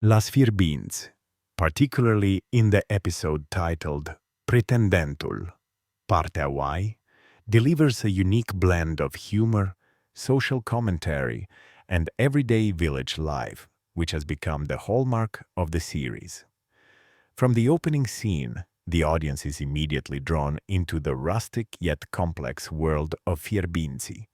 Las Fierbinți, particularly in the episode titled Pretendentul, Partea Y, delivers a unique blend of humor, social commentary, and everyday village life, which has become the hallmark of the series. From the opening scene, the audience is immediately drawn into the rustic yet complex world of Fierbinți,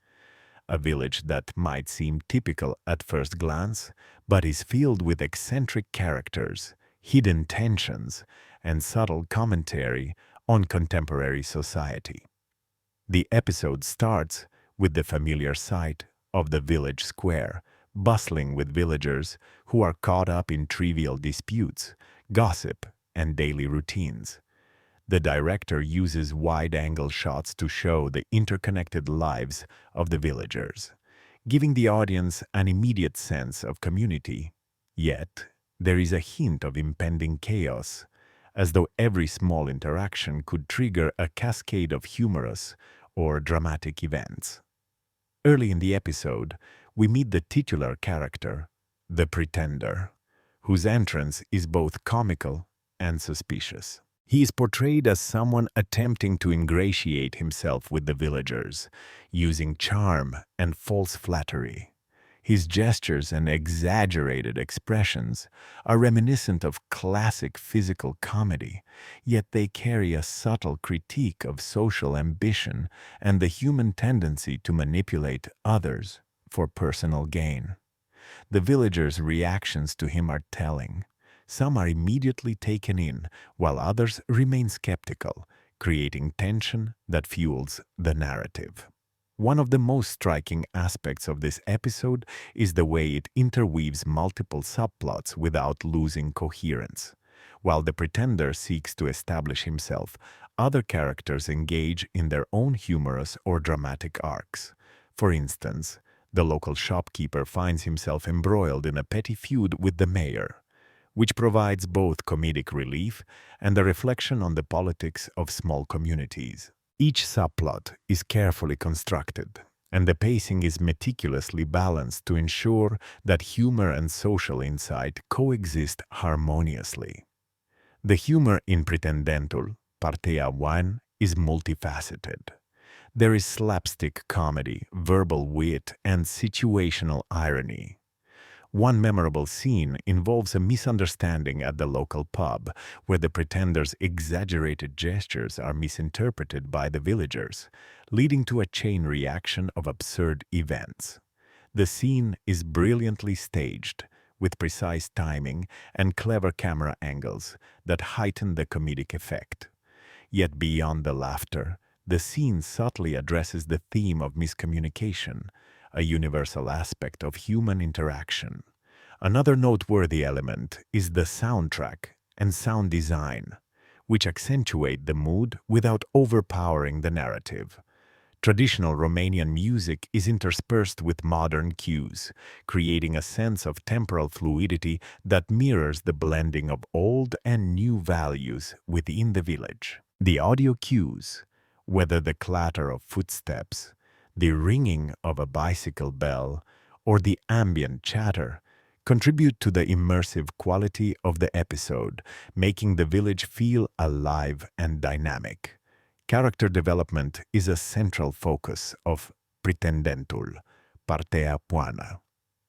a village that might seem typical at first glance, but is filled with eccentric characters, hidden tensions, and subtle commentary on contemporary society. The episode starts with the familiar sight of the village square, bustling with villagers who are caught up in trivial disputes, gossip, and daily routines. The director uses wide-angle shots to show the interconnected lives of the villagers, giving the audience an immediate sense of community. Yet, there is a hint of impending chaos, as though every small interaction could trigger a cascade of humorous or dramatic events. Early in the episode, we meet the titular character, the pretender, whose entrance is both comical and suspicious. He is portrayed as someone attempting to ingratiate himself with the villagers, using charm and false flattery. His gestures and exaggerated expressions are reminiscent of classic physical comedy, yet they carry a subtle critique of social ambition and the human tendency to manipulate others for personal gain. The villagers' reactions to him are telling. Some are immediately taken in, while others remain skeptical, creating tension that fuels the narrative. One of the most striking aspects of this episode is the way it interweaves multiple subplots without losing coherence. While the pretender seeks to establish himself, other characters engage in their own humorous or dramatic arcs. For instance, the local shopkeeper finds himself embroiled in a petty feud with the mayor, which provides both comedic relief and a reflection on the politics of small communities. Each subplot is carefully constructed, and the pacing is meticulously balanced to ensure that humor and social insight coexist harmoniously. The humor in Pretendentul, Partea 1, is multifaceted. There is slapstick comedy, verbal wit, and situational irony. One memorable scene involves a misunderstanding at the local pub, where the pretender's exaggerated gestures are misinterpreted by the villagers, leading to a chain reaction of absurd events. The scene is brilliantly staged, with precise timing and clever camera angles that heighten the comedic effect. Yet beyond the laughter, the scene subtly addresses the theme of miscommunication, a universal aspect of human interaction. Another noteworthy element is the soundtrack and sound design, which accentuate the mood without overpowering the narrative. Traditional Romanian music is interspersed with modern cues, creating a sense of temporal fluidity that mirrors the blending of old and new values within the village. The audio cues, whether the clatter of footsteps, the ringing of a bicycle bell, or the ambient chatter, contribute to the immersive quality of the episode, making the village feel alive and dynamic. Character development is a central focus of Pretendentul, Partea 1.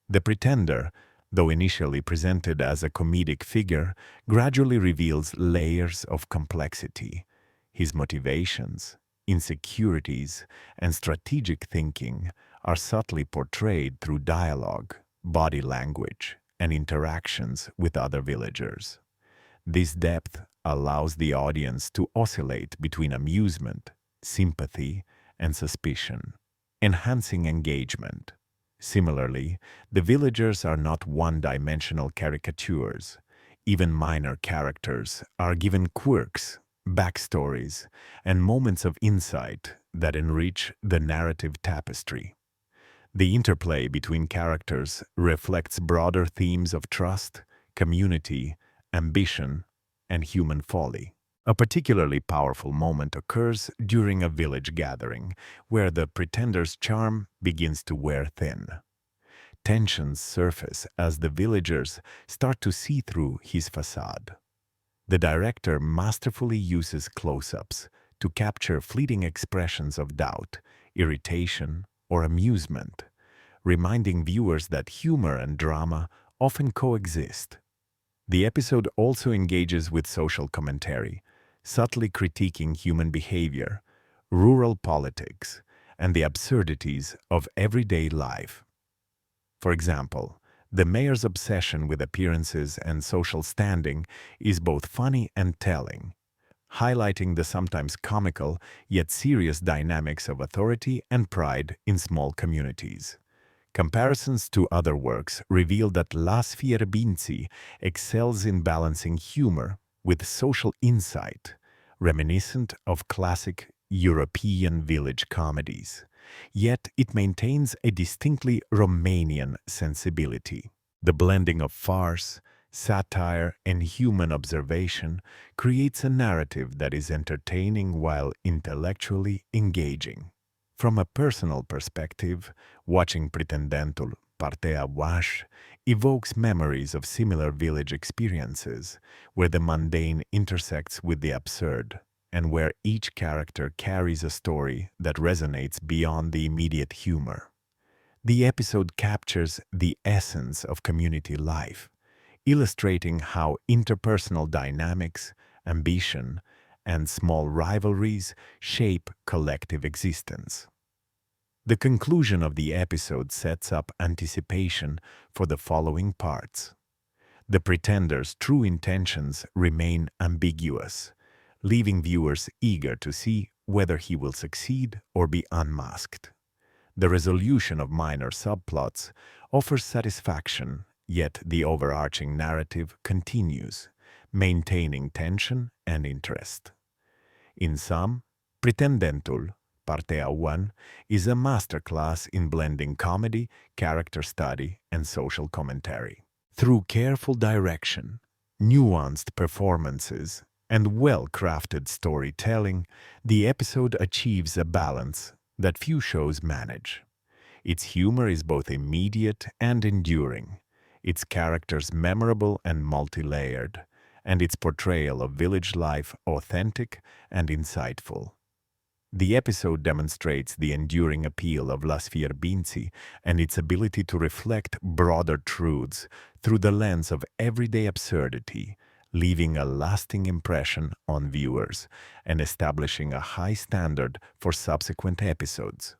The pretender, though initially presented as a comedic figure, gradually reveals layers of complexity. His motivations, insecurities, and strategic thinking are subtly portrayed through dialogue, body language, and interactions with other villagers. This depth allows the audience to oscillate between amusement, sympathy, and suspicion, enhancing engagement. Similarly, the villagers are not one-dimensional caricatures. Even minor characters are given quirks, backstories, and moments of insight that enrich the narrative tapestry. The interplay between characters reflects broader themes of trust, community, ambition, and human folly. A particularly powerful moment occurs during a village gathering, where the pretender's charm begins to wear thin. tensions surface as the villagers start to see through his facade. The director masterfully uses close-ups to capture fleeting expressions of doubt, irritation, or amusement, reminding viewers that humor and drama often coexist. The episode also engages with social commentary, subtly critiquing human behavior, rural politics, and the absurdities of everyday life. For example, the mayor's obsession with appearances and social standing is both funny and telling, highlighting the sometimes comical yet serious dynamics of authority and pride in small communities. Comparisons to other works reveal that Fierbinți excels in balancing humor with social insight, reminiscent of classic European village comedies. Yet it maintains a distinctly Romanian sensibility. The blending of farce, satire, and human observation creates a narrative that is entertaining while intellectually engaging. From a personal perspective, watching Pretendentul, Partea 1 evokes memories of similar village experiences, where the mundane intersects with the absurd, and where each character carries a story that resonates beyond the immediate humor. The episode captures the essence of community life, illustrating how interpersonal dynamics, ambition, and small rivalries shape collective existence. The conclusion of the episode sets up anticipation for the following parts. The pretender's true intentions remain ambiguous, leaving viewers eager to see whether he will succeed or be unmasked. The resolution of minor subplots offers satisfaction, yet the overarching narrative continues, maintaining tension and interest. In sum, Pretendentul, Partea 1, is a masterclass in blending comedy, character study, and social commentary. Through careful direction, nuanced performances, and well-crafted storytelling, the episode achieves a balance that few shows manage. Its humor is both immediate and enduring, its characters memorable and multi-layered, and its portrayal of village life authentic and insightful. The episode demonstrates the enduring appeal of Las Fierbinți and its ability to reflect broader truths through the lens of everyday absurdity, leaving a lasting impression on viewers and establishing a high standard for subsequent episodes.